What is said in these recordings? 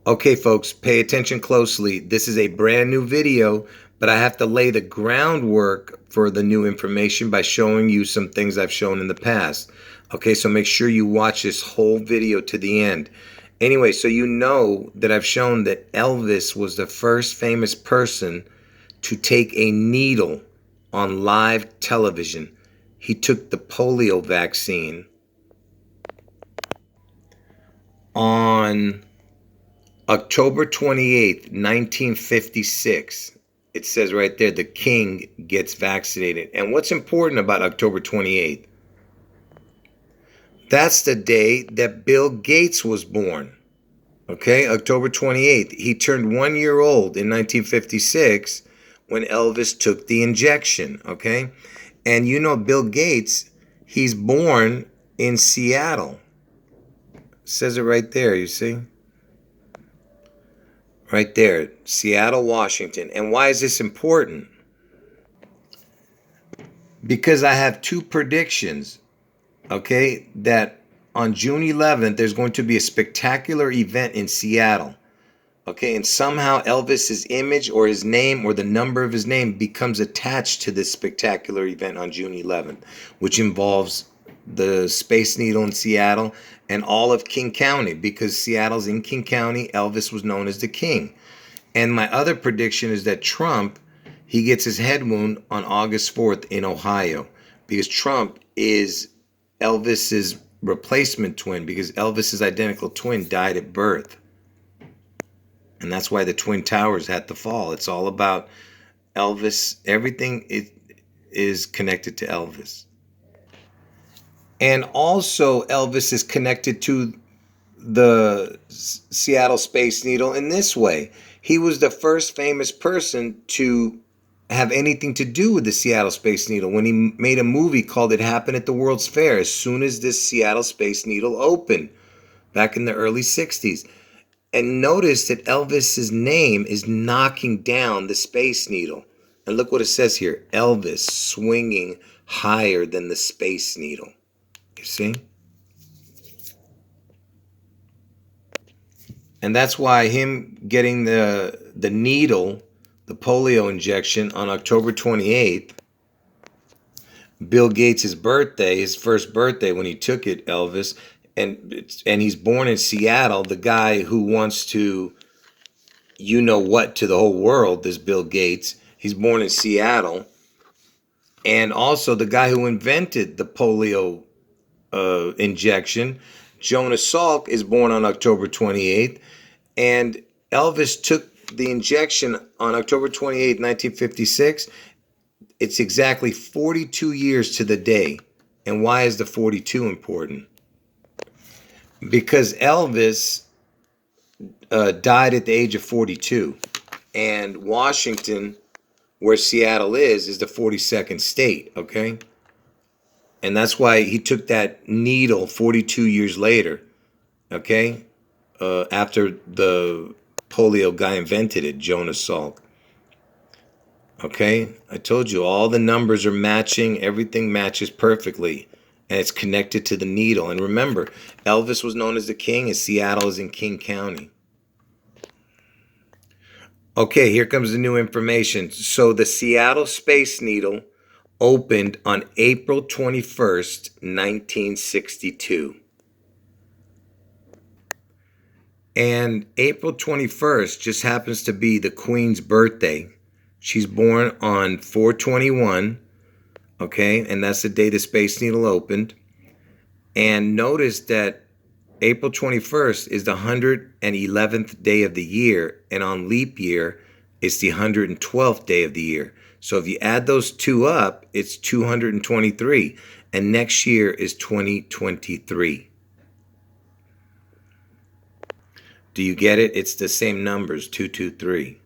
Okay, folks, pay attention closely. This is a brand new video, but I have to lay the groundwork for the new information by showing you some things I've shown in the past. Okay, so make sure you watch this whole video to the end. Anyway, so you know that I've shown that Elvis was the first famous person to take a needle on live television. He took the polio vaccine on October 28th, 1956. It says right there, the king gets vaccinated. And what's important about October 28th? That's the day that Bill Gates was born. Okay, October 28th. He turned 1 year old in 1956 when Elvis took the injection. Okay, and you know Bill Gates, he's born in Seattle. It says it right there, you see? Right there, Seattle, Washington. And why is this important? Because I have two predictions, okay, that on June 11th, there's going to be a spectacular event in Seattle, okay, and somehow Elvis's image or his name or the number of his name becomes attached to this spectacular event on June 11th, which involves the Space Needle in Seattle and all of King County, because Seattle's in King County. Elvis was known as the king. And my other prediction is that Trump, he gets his head wound on August 4th in Ohio, because Trump is Elvis's replacement twin, because Elvis's identical twin died at birth. And that's why the Twin Towers had to fall. It's all about Elvis. Everything is connected to Elvis. And also Elvis is connected to the Seattle Space Needle in this way. He was the first famous person to have anything to do with the Seattle Space Needle when he made a movie called It Happened at the World's Fair as soon as this Seattle Space Needle opened back in the early 60s. And notice that Elvis's name is knocking down the Space Needle. And look what it says here, Elvis swinging higher than the Space Needle. You see? And that's why him getting the needle, the polio injection on October 28th, Bill Gates' birthday, his first birthday when he took it, Elvis, and he's born in Seattle, the guy who wants to, you know what, to the whole world, this Bill Gates, he's born in Seattle. And also the guy who invented the polio injection, Jonas Salk, is born on October 28th. And Elvis took the injection on October 28th, 1956. It's exactly 42 years to the day. And why is the 42 important? Because Elvis died at the age of 42. And Washington, where Seattle is the 42nd state, okay? And that's why he took that needle 42 years later, okay? After the polio guy invented it, Jonas Salk. Okay? I told you, all the numbers are matching. Everything matches perfectly. And it's connected to the needle. And remember, Elvis was known as the king, and Seattle is in King County. Okay, here comes the new information. So the Seattle Space Needle opened on April 21st, 1962. And April 21st just happens to be the Queen's birthday. She's born on 4/21, okay? And that's the day the Space Needle opened. And notice that April 21st is the 111th day of the year, and on leap year, it's the 112th day of the year. So if you add those two up, it's 223, and next year is 2023. Do you get it? It's the same numbers, 223.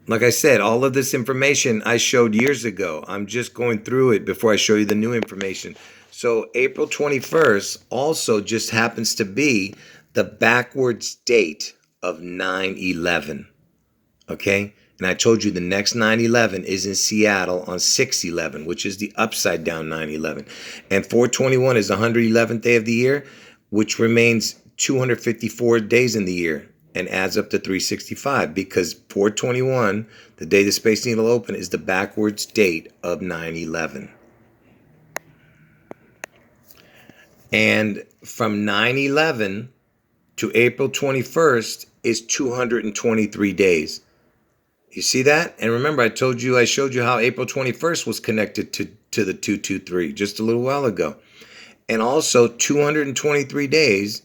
Like I said, all of this information I showed years ago. I'm just going through it before I show you the new information. So April 21st also just happens to be the backwards date of 9/11. Okay? And I told you the next 9/11 is in Seattle on 6/11, which is the upside down 9/11. And 4/21 is the 111th day of the year, which remains 254 days in the year and adds up to 365 because 421, the day the Space Needle opened, is the backwards date of 9/11. And from 9/11 to April 21st is 223 days. You see that? And remember, I showed you how April 21st was connected to the 223 just a little while ago. And also 223 days,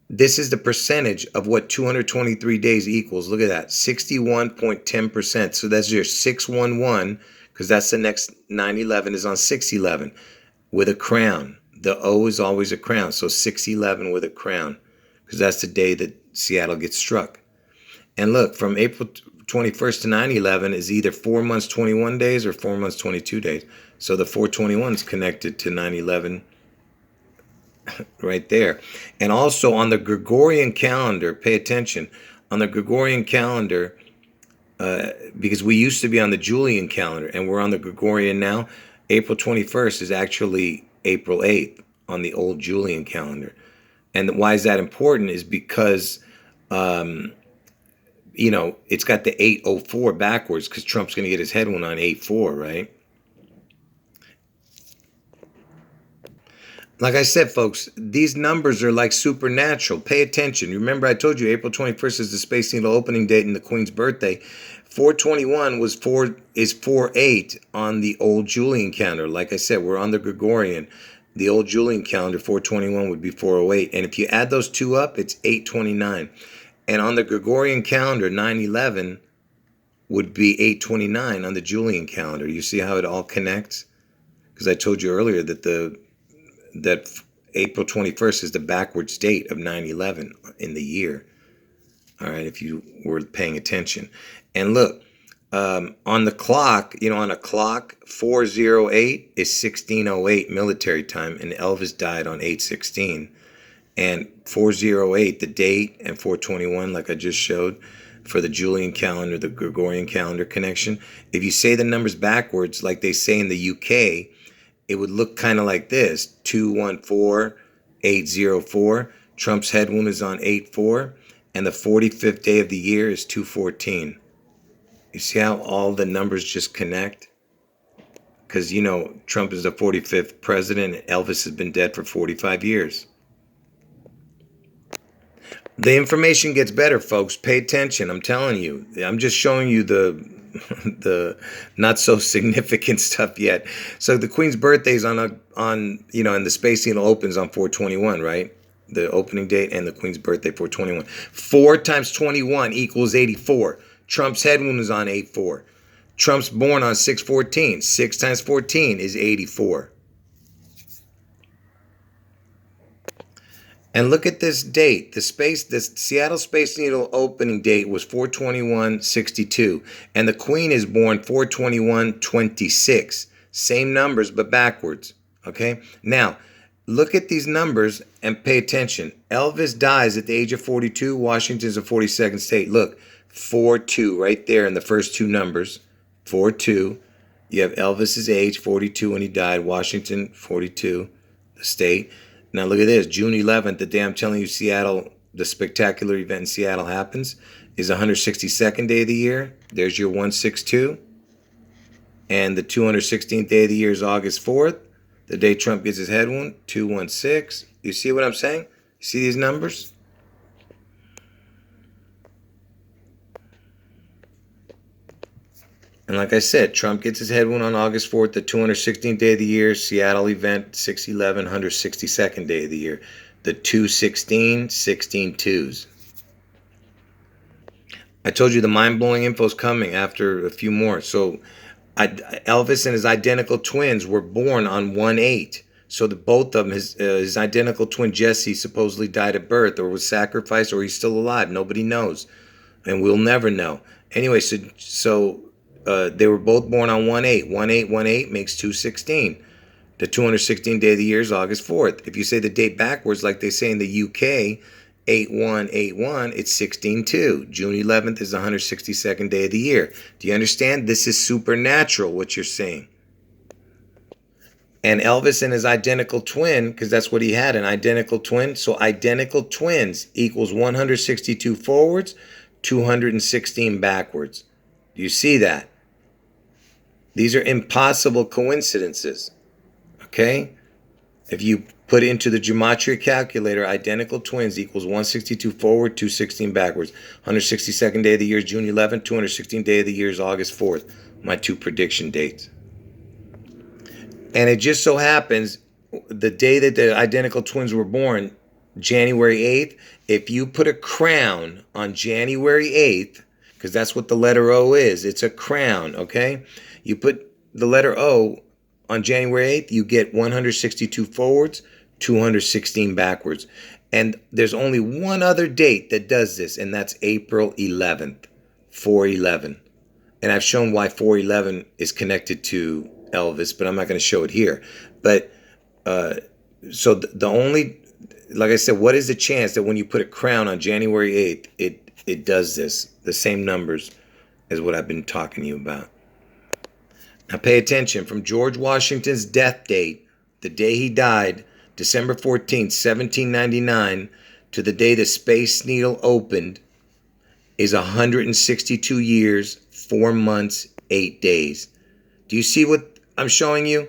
this is the percentage of what 223 days equals. Look at that, 61.10%. So that's your 611, because that's the next 9/11 is on 6/11 with a crown. The O is always a crown, so 6/11 with a crown, because that's the day that Seattle gets struck. And look, from April 21st to 9/11 is either 4 months, 21 days or 4 months, 22 days. So the 421 is connected to 9/11 right there. And also on the Gregorian calendar, pay attention, on the Gregorian calendar, because we used to be on the Julian calendar and we're on the Gregorian now, April 21st is actually April 8th on the old Julian calendar. And why is that important is because, it's got the 804 backwards because Trump's going to get his head one on 8/4, right? Like I said, folks, these numbers are like supernatural. Pay attention. Remember, I told you April 21st is the Space Needle opening date and the Queen's birthday. 421 is 4/8 on the old Julian calendar. Like I said, we're on the Gregorian. The old Julian calendar, 421 would be 408. And if you add those two up, it's 829. And on the Gregorian calendar, 9/11 would be 829 on the Julian calendar. You see how it all connects? Because I told you earlier that April 21st is the backwards date of 9/11 in the year. All right, if you were paying attention. And look, on the clock, on a clock, 408 is 1608 military time, and Elvis died on 8/16. And 408, the date, and 421, like I just showed, for the Julian calendar, the Gregorian calendar connection. If you say the numbers backwards, like they say in the UK, it would look kind of like this: 214804. Trump's head wound is on 8/4, and the 45th day of the year is 2/14. You see how all the numbers just connect? Because, Trump is the 45th president, and Elvis has been dead for 45 years. The information gets better, folks. Pay attention. I'm telling you. I'm just showing you the not so significant stuff yet. So the Queen's birthday is on and the Space Needle opens on 421, right? The opening date and the Queen's birthday, 421. 4 times 21 equals 84. Trump's head wound is on 8/4. Trump's born on 6/14. 6 times 14 is 84. And look at this date. The Seattle Space Needle opening date was 4/21/62. And the Queen is born 4/21/26. Same numbers, but backwards. Okay? Now, look at these numbers and pay attention. Elvis dies at the age of 42. Washington's a 42nd state. Look, 4/2 right there in the first two numbers. 4/2. You have Elvis's age, 42 when he died. Washington, 42, the state. Now look at this, June 11th, the day I'm telling you Seattle, the spectacular event in Seattle happens, is the 162nd day of the year. There's your 162. And the 216th day of the year is August 4th, the day Trump gets his head wound, 216. You see what I'm saying? You see these numbers? And like I said, Trump gets his head wound on August 4th, the 216th day of the year. Seattle event, 6/11, 162nd day of the year. The 216, 16 twos. I told you the mind-blowing info is coming after a few more. So Elvis and his identical twins were born on 1/8. So both of them, his identical twin Jesse supposedly died at birth or was sacrificed or he's still alive. Nobody knows. And we'll never know. Anyway, so they were both born on 1/8. 1/8 makes 216. The 216th day of the year is August 4th. If you say the date backwards, like they say in the UK, 8181, it's 16/2. June 11th is the 162nd day of the year. Do you understand? This is supernatural, what you're saying. And Elvis and his identical twin, because that's what he had, an identical twin. So identical twins equals 162 forwards, 216 backwards. Do you see that? These are impossible coincidences. Okay? If you put into the gematria calculator, identical twins equals 162 forward, 216 backwards. 162nd day of the year is June 11th. 216th day of the year is August 4th. My two prediction dates. And it just so happens the day that the identical twins were born, January 8th, if you put a crown on January 8th, because that's what the letter O is, it's a crown, okay? You put the letter O on January 8th, you get 162 forwards, 216 backwards. And there's only one other date that does this, and that's April 11th, 4/11. And I've shown why 4/11 is connected to Elvis, but I'm not going to show it here. But so the only, like I said, what is the chance that when you put a crown on January 8th, it does this, the same numbers as what I've been talking to you about? Now pay attention. From George Washington's death date, the day he died, December 14th, 1799, to the day the Space Needle opened, is 162 years, 4 months, 8 days. Do you see what I'm showing you?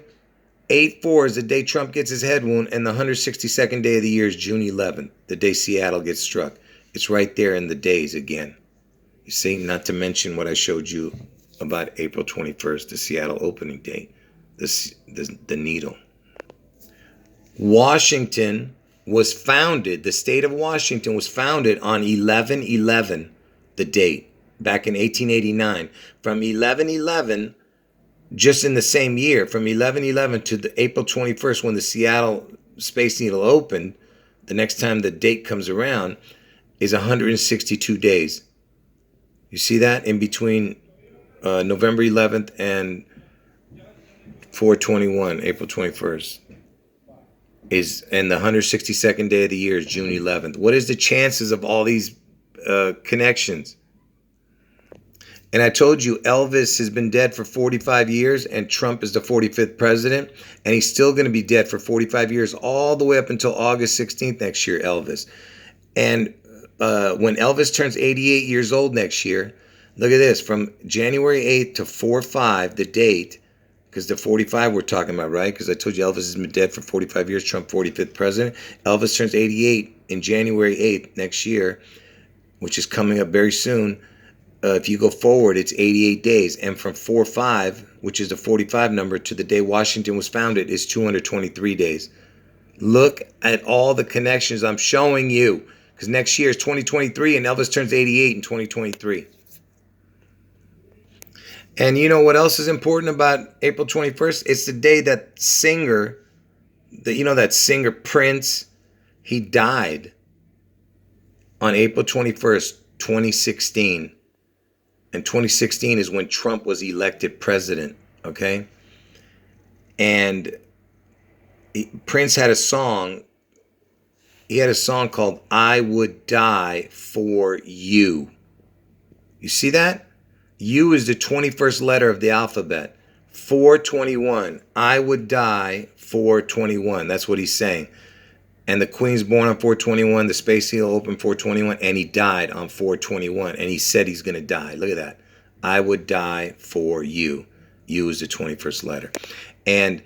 8/4 is the day Trump gets his head wound, and the 162nd day of the year is June 11th, the day Seattle gets struck. It's right there in the days again. You see, not to mention what I showed you about April 21st, the Seattle opening date, the needle. Washington was founded, the state of Washington was founded on 11/11, the date, back in 1889. From 11/11, just in the same year, from 11/11 to the April 21st, when the Seattle Space Needle opened, the next time the date comes around, is 162 days. You see that? In between November 11th and 4/21, April 21st. And the 162nd day of the year is June 11th. What is the chances of all these connections? And I told you Elvis has been dead for 45 years and Trump is the 45th president, and he's still going to be dead for 45 years all the way up until August 16th next year, Elvis. And when Elvis turns 88 years old next year, look at this, from January 8th to 4/5, the date, because the 45 we're talking about, right? Because I told you Elvis has been dead for 45 years, Trump 45th president. Elvis turns 88 in January 8th next year, which is coming up very soon. If you go forward, it's 88 days. And from 4/5, which is the 45 number, to the day Washington was founded is 223 days. Look at all the connections I'm showing you, because next year is 2023 and Elvis turns 88 in 2023. And you know what else is important about April 21st? It's the day that singer, that singer Prince, he died on April 21st, 2016. And 2016 is when Trump was elected president, okay? And Prince had a song. He had a song called I Would Die For You. You see that? U is the 21st letter of the alphabet. 4/21. I would die for 21. That's what he's saying. And the Queen's born on 4/21. The Space Needle opened 4/21. And he died on 4/21. And he said he's going to die. Look at that. I would die for you. U is the 21st letter. And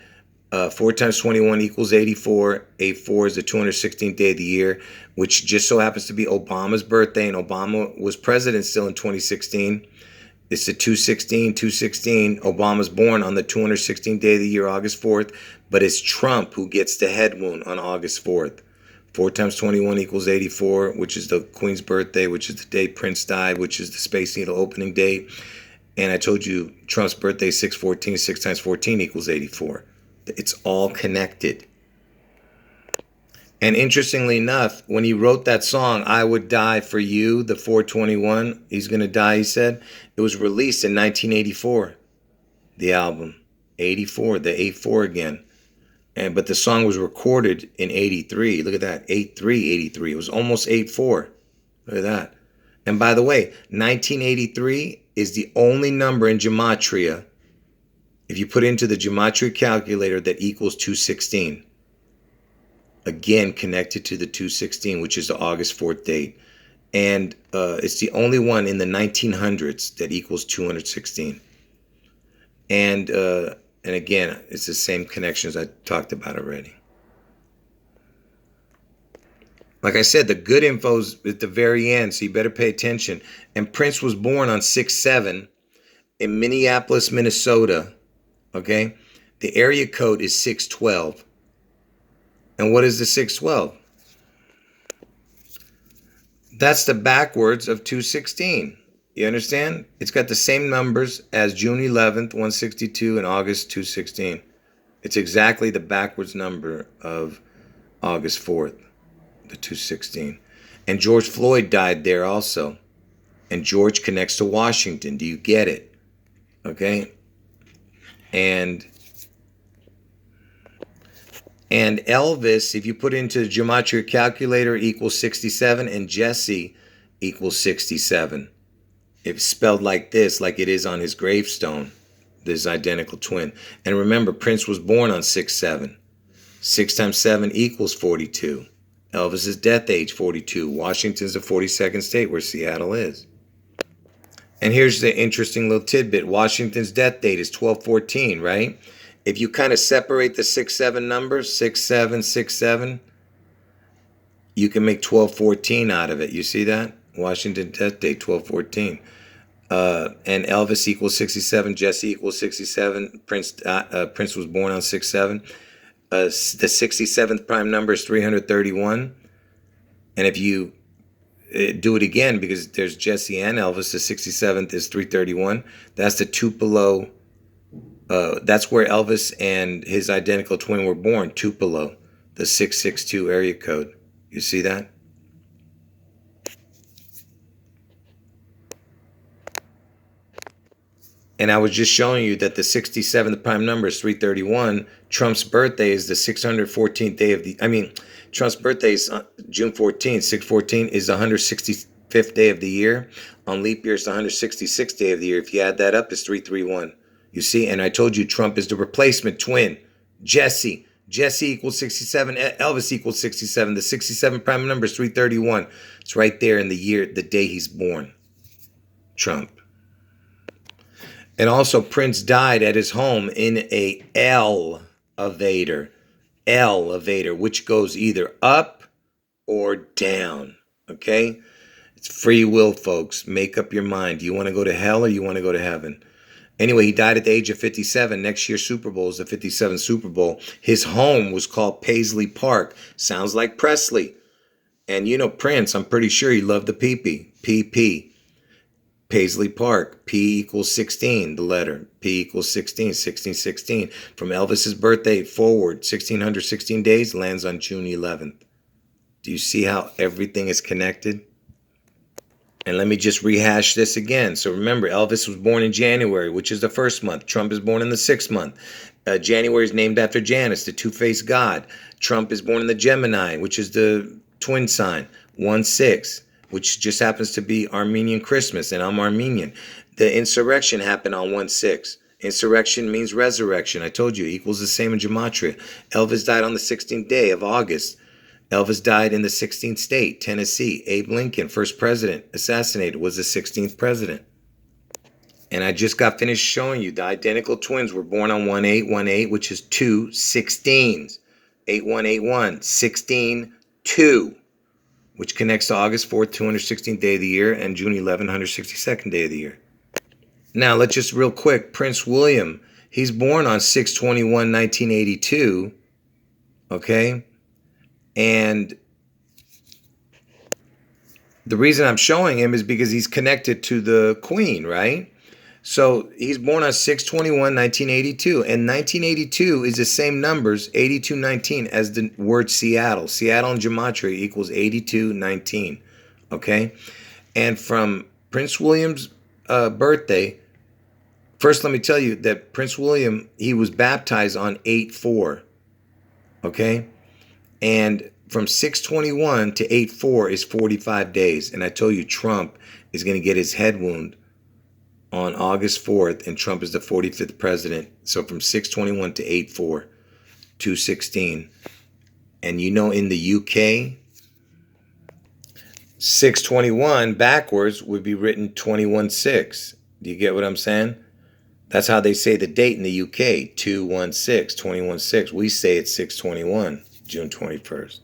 4 times 21 equals 84. 84 is the 216th day of the year, which just so happens to be Obama's birthday. And Obama was president still in 2016. It's the 216. Obama's born on the 216th day of the year, August 4th. But it's Trump who gets the head wound on August 4th. 4 times 21 equals 84, which is the Queen's birthday, which is the day Prince died, which is the Space Needle opening date. And I told you Trump's birthday is 6/14. 6 times 14 equals 84. It's all connected. And interestingly enough, when he wrote that song, I Would Die For You, the 4/21, he's going to die, he said, it was released in 1984, the album. 84, the 8/4 again. But the song was recorded in 83. Look at that, 83. It was almost 8/4. Look at that. And by the way, 1983 is the only number in gematria. If you put into the gematria calculator, that equals 216. Again, connected to the 216, which is the August 4th date. And it's the only one in the 1900s that equals 216. And again, it's the same connections I talked about already. Like I said, the good info's at the very end, so you better pay attention. And Prince was born on 6/7 in Minneapolis, Minnesota. Okay? The area code is 612. And what is the 612? That's the backwards of 216. You understand? It's got the same numbers as June 11th, 162, and August 216. It's exactly the backwards number of August 4th, the 216. And George Floyd died there also. And George connects to Washington. Do you get it? Okay? And Elvis, if you put into the gematria calculator, equals 67, and Jesse equals 67. It's spelled like this, like it is on his gravestone, this identical twin. And remember, Prince was born on 6/7. 6 times 7 equals 42. Elvis's death age, 42. Washington's the 42nd state, where Seattle is. And here's the interesting little tidbit. Washington's death date is 12/14, right? If you kind of separate the 6/7 numbers, 6/7, 6/7, you can make 12/14 out of it. You see that? Washington death date, 12/14. And Elvis equals 67, Jesse equals 67, Prince was born on 6/7. The 67th prime number is 331. And if you do it again, because there's Jesse and Elvis, the 67th is 331. That's the Tupelo. That's where Elvis and his identical twin were born, Tupelo, the 662 area code. You see that? And I was just showing you that the 67th prime number is 331. Trump's birthday is the 614th day of the... Trump's birthday is June 14th. 614 is the 165th day of the year. On leap year, it's the 166th day of the year. If you add that up, it's 331. You see? And I told you Trump is the replacement twin. Jesse equals 67. Elvis equals 67. The 67 prime number is 331. It's right there in the year, the day he's born. Trump. And also, Prince died at his home in a elevator, which goes either up or down, okay? It's free will, folks. Make up your mind. Do you want to go to hell or you want to go to heaven? Anyway, he died at the age of 57. Next year's Super Bowl is the 57th Super Bowl. His home was called Paisley Park. Sounds like Presley. And you know Prince, I'm pretty sure he loved the PP. PP. Paisley Park, P equals 16, the letter. P equals 16, 1616. From Elvis's birthday forward, 1616 days, lands on June 11th. Do you see how everything is connected? And let me just rehash this again. So remember, Elvis was born in January, which is the first month. Trump is born in the 6th month. January is named after Janus, the two-faced god. Trump is born in the Gemini, which is the twin sign, 1/6. Which just happens to be Armenian Christmas, and I'm Armenian. The insurrection happened on 1/6. Insurrection means resurrection. I told you, equals the same in gematria. Elvis died on the 16th day of August. Elvis died in the 16th state, Tennessee. Abe Lincoln, first president assassinated, was the 16th president. And I just got finished showing you the identical twins were born on 1818, which is 2 16s. 8181, 16, 2. Which connects to August 4th, 216th day of the year, and June 11th, 162nd day of the year. Now, let's just real quick, Prince William, he's born on 6/21/1982, okay? And the reason I'm showing him is because he's connected to the Queen, right? So he's born on 6/21/1982, and 1982 is the same numbers, 8219, as the word Seattle. Seattle in gematria equals 8219, okay? And from Prince William's birthday, first let me tell you that Prince William, he was baptized on 8/4, okay? And from 6/21 to 8/4 is 45 days. And I told you Trump is going to get his head wound on August 4th, and Trump is the 45th president. So from 621 to 84, 216. And you know, in the UK, 621 backwards would be written 21-6. Do you get what I'm saying? That's how they say the date in the UK, 216, 21-6. We say it's 621, June 21st.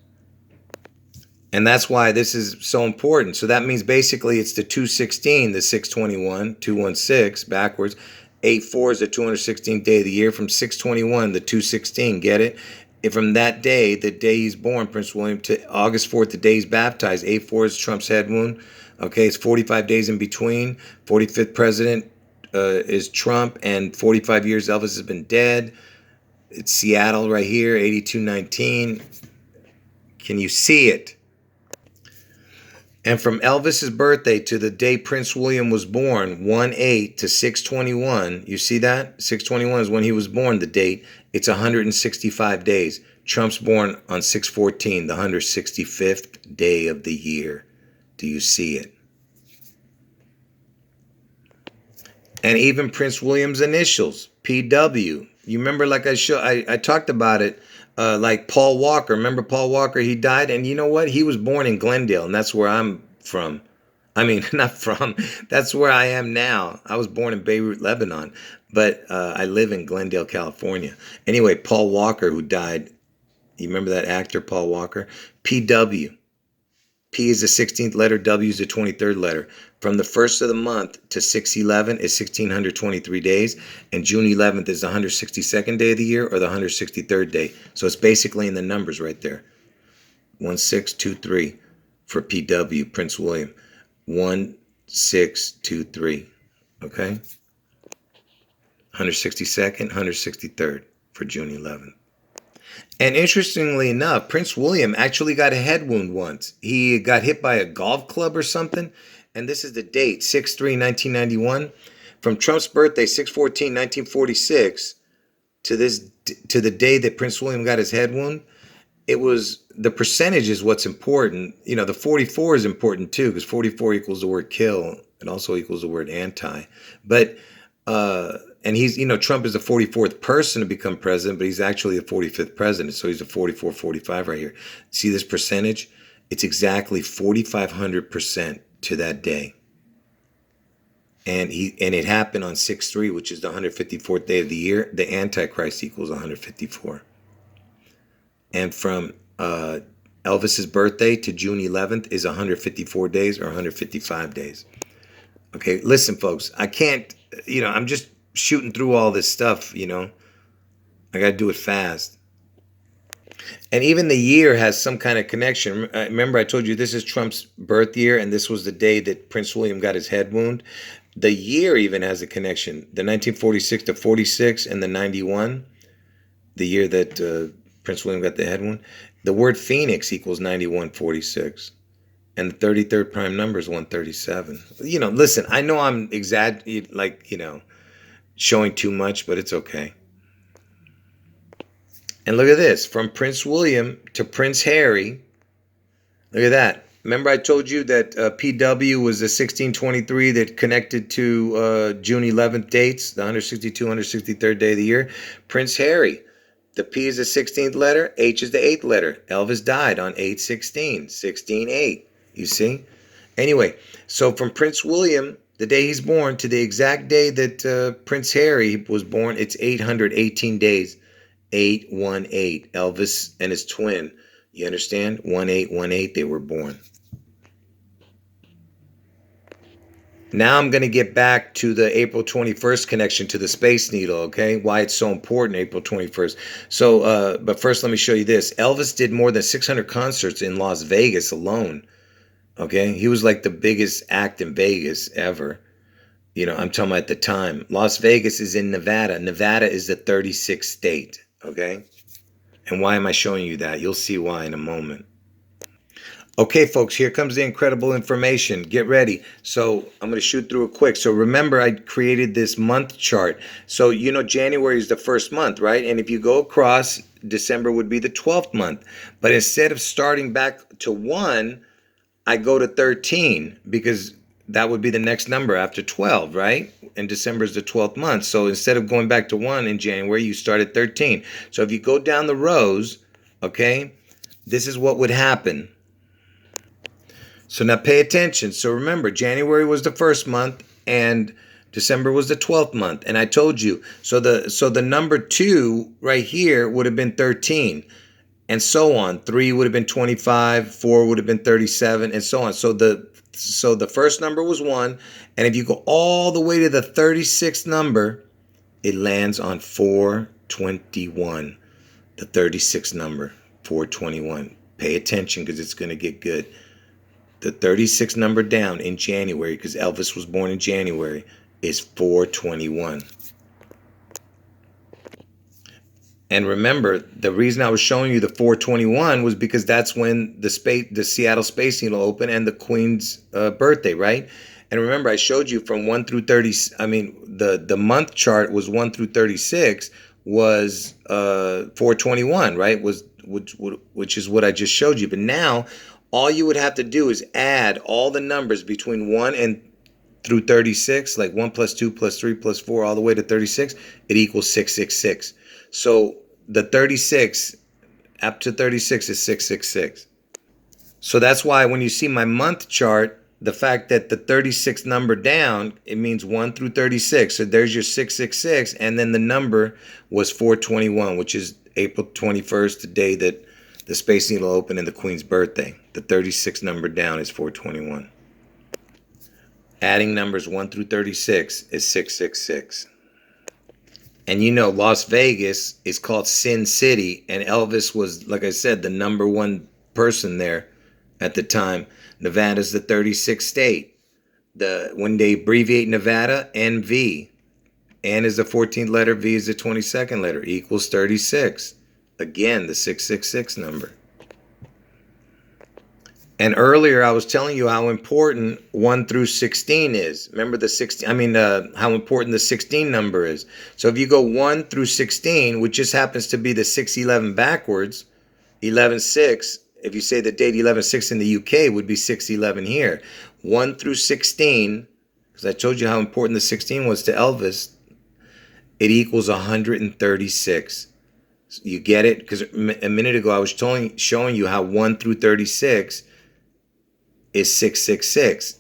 And that's why this is so important. So that means basically it's the 216, the 621, 216 backwards. 84 is the 216th day of the year. From 621, the 216, get it? And from that day, the day he's born, Prince William, to August 4th, the day he's baptized. 84 is Trump's head wound. Okay, it's 45 days in between. 45th president is Trump, and 45 years Elvis has been dead. It's Seattle right here, 8219. Can you see it? And from Elvis's birthday to the day Prince William was born, 1/8 to 621, you see that? 621 is when he was born, the date. It's 165 days. Trump's born on 6/14, the 165th day of the year. Do you see it? And even Prince William's initials, PW. You remember, like I talked about it, like Paul Walker. Remember Paul Walker? He died, and you know what? He was born in Glendale, and that's where I'm from. I mean, not from. That's where I am now. I was born in Beirut, Lebanon, but I live in Glendale, California. Anyway, Paul Walker, who died. You remember that actor, Paul Walker? PW. P is the 16th letter, W is the 23rd letter. From the 1st of the month to 6/11 is 1,623 days, and June 11th is the 162nd day of the year or the 163rd day. So it's basically in the numbers right there. 1623 for PW, Prince William. 1623, okay? 162nd, 163rd for June 11th. And interestingly enough, Prince William actually got a head wound once. He got hit by a golf club or something. And this is the date, 6/3/1991. From Trump's birthday, 6/14/1946, to the day that Prince William got his head wound, it was, the percentage is what's important. You know, the 44 is important too, because 44 equals the word kill. It also equals the word anti. But and he's, you know, Trump is the 44th person to become president, but he's actually the 45th president. So he's a 44, 45 right here. See this percentage? It's exactly 4,500% to that day. And it happened on 6/3, which is the 154th day of the year. The Antichrist equals 154. And from Elvis's birthday to June 11th is 154 days or 155 days. Okay, listen, folks, I can't, you know, I'm just shooting through all this stuff, you know. I got to do it fast. And even the year has some kind of connection. Remember, I told you this is Trump's birth year, and this was the day that Prince William got his head wound. The year even has a connection. The 1946 to 46 and the 91, the year that Prince William got the head wound. The word Phoenix equals 9146. And the 33rd prime number is 137. You know, listen, I know I'm exaggerating, like, you know, showing too much, but it's okay. And look at this. From Prince William to Prince Harry. Look at that. Remember I told you that PW was the 1623 that connected to June 11th dates, the 162, 163rd day of the year. Prince Harry. The P is the 16th letter. H is the 8th letter. Elvis died on 8/16, 16/8. You see? Anyway, so from Prince William, the day he's born, to the exact day that Prince Harry was born, it's 818 days. 818. Elvis and his twin. You understand? 1818, they were born. Now I'm going to get back to the April 21st connection to the Space Needle, okay? Why it's so important, April 21st. So, but first let me show you this. Elvis did more than 600 concerts in Las Vegas alone. Okay, he was like the biggest act in Vegas ever. You know, I'm talking about at the time. Las Vegas is in Nevada. Nevada is the 36th state. Okay, and why am I showing you that? You'll see why in a moment. Okay, folks, here comes the incredible information. Get ready. So I'm going to shoot through it quick. So remember, I created this month chart. So, you know, January is the first month, right? And if you go across, December would be the 12th month. But instead of starting back to 1, I go to 13 because that would be the next number after 12, right? and December is the 12th month. So instead of going back to 1 in January, you start at 13. So if you go down the rows, okay, this is what would happen. So now pay attention. So remember, January was the first month and December was the 12th month. And I told you, so the number 2 right here would have been 13 and so on. 3 would have been 25, 4 would have been 37 and so on. So the first number was 1, and if you go all the way to the 36th number, it lands on 421. The 36th number, 421. Pay attention because it's going to get good. The 36th number down in January, because Elvis was born in January, is 421. And remember, the reason I was showing you the 421 was because that's when the Seattle Space Needle opened and the Queen's birthday, right? And remember, I showed you from 1 through 30. I mean, the month chart was 1 through 36 was 421, right? Which is what I just showed you. But now, all you would have to do is add all the numbers between 1 and through 36, like 1 plus 2 plus 3 plus 4, all the way to 36. It equals 666. So the 36 up to 36 is 666. So that's why when you see my month chart, the fact that the 36th number down, it means 1 through 36. So there's your 666. And then the number was 421, which is April 21st, the day that the Space Needle opened and the Queen's birthday. The 36th number down is 421. Adding numbers 1 through 36 is 666. And you know, Las Vegas is called Sin City, and Elvis was, like I said, the number 1 person there at the time. Nevada's the 36th state. When they abbreviate Nevada, NV. N is the 14th letter, V is the 22nd letter, equals 36. Again, the 666 number. And earlier I was telling you how important 1 through 16 is. Remember the 16, how important the 16 number is. So if you go 1 through 16, which just happens to be the 611 backwards, 11/6, if you say the date 11/6 in the UK would be 611 here. 1 through 16, because I told you how important the 16 was to Elvis, it equals 136. You get it? Because a minute ago I was showing you how 1 through 36 is 666.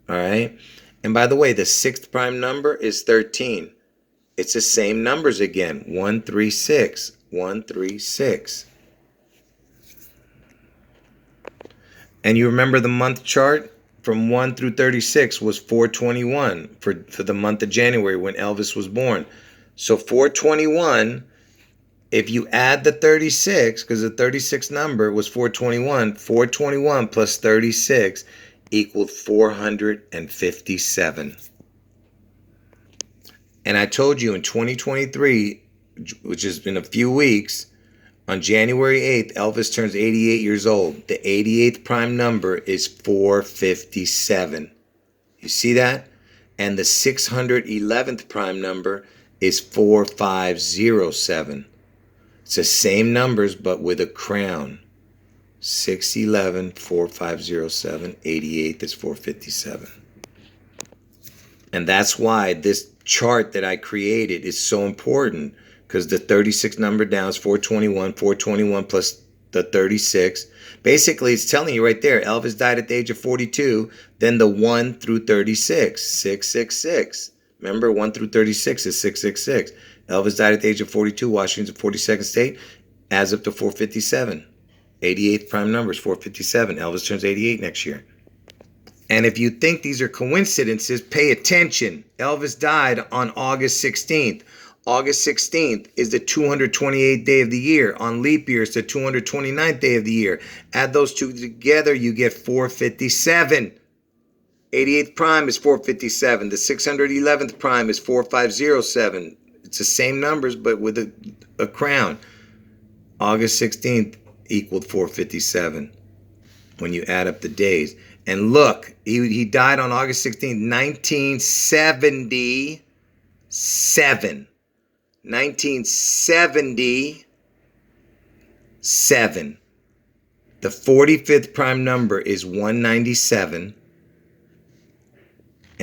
All right. And by the way, the 6th prime number is 13. It's the same numbers again. 136, 136. And you remember the month chart from 1 through 36 was 421 for the month of January when Elvis was born. So 421, if you add the 36, because the 36 number was 421, 421 plus 36 equaled 457. And I told you in 2023, which has been a few weeks, on January 8th, Elvis turns 88 years old. The 88th prime number is 457. You see that? And the 611th prime number is 4507. It's the same numbers, but with a crown. 611, 4507, 88 is 457. And that's why this chart that I created is so important, because the 36 number down is 421, 421 plus the 36. Basically, it's telling you right there, Elvis died at the age of 42, then the 1 through 36, 666. Remember, 1 through 36 is 666. Elvis died at the age of 42, Washington's 42nd state, adds up to 457. 88th prime number is 457. Elvis turns 88 next year. And if you think these are coincidences, pay attention. Elvis died on August 16th. August 16th is the 228th day of the year. On leap year, it's the 229th day of the year. Add those two together, you get 457. 88th prime is 457. The 611th prime is 4507. It's the same numbers, but with a crown. August 16th equaled 457 when you add up the days. And look, he died on August 16th, 1977. 1977. The 45th prime number is 197.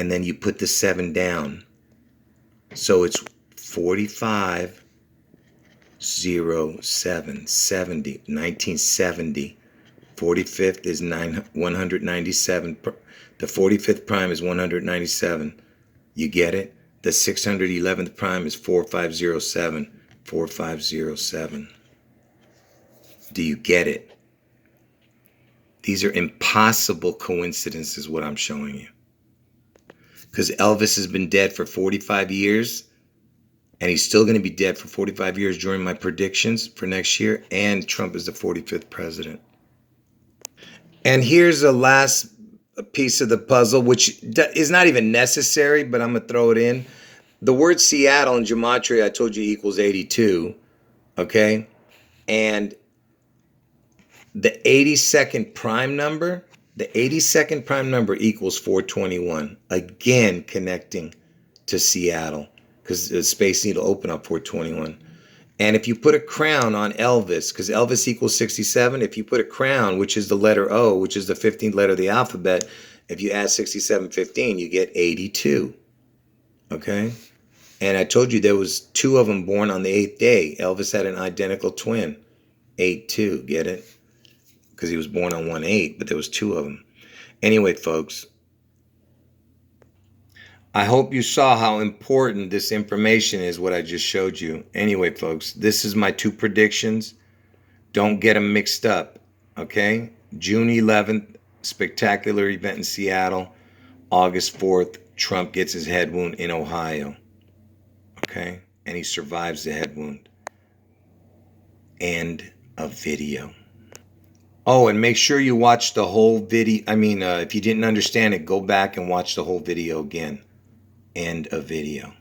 and then you put the 7 down. So it's 45 07 70 1970. 45th is 197. The 45th prime is 197. You get it? The 611th prime is 4507. 4507. Do you get it? These are impossible coincidences, what I'm showing you. Because Elvis has been dead for 45 years, and he's still going to be dead for 45 years during my predictions for next year, and Trump is the 45th president. And here's the last piece of the puzzle, which is not even necessary, but I'm going to throw it in. The word Seattle in gematria, I told you, equals 82, okay? And the 82nd prime number, equals 421. Again, connecting to Seattle, because the Space Needle opened up 421. And if you put a crown on Elvis, because Elvis equals 67, if you put a crown, which is the letter O, which is the 15th letter of the alphabet, if you add 67, 15, you get 82. Okay? And I told you there was 2 of them born on the 8th day. Elvis had an identical twin, 8-2. Get it? Because he was born on 1-8, but there was 2 of them. Anyway, folks, I hope you saw how important this information is, what I just showed you. Anyway, folks, this is my 2 predictions. Don't get them mixed up, okay? June 11th, spectacular event in Seattle. August 4th, Trump gets his head wound in Ohio, okay? And he survives the head wound. End of video. Oh, and make sure you watch the whole video. If you didn't understand it, go back and watch the whole video again. End of video.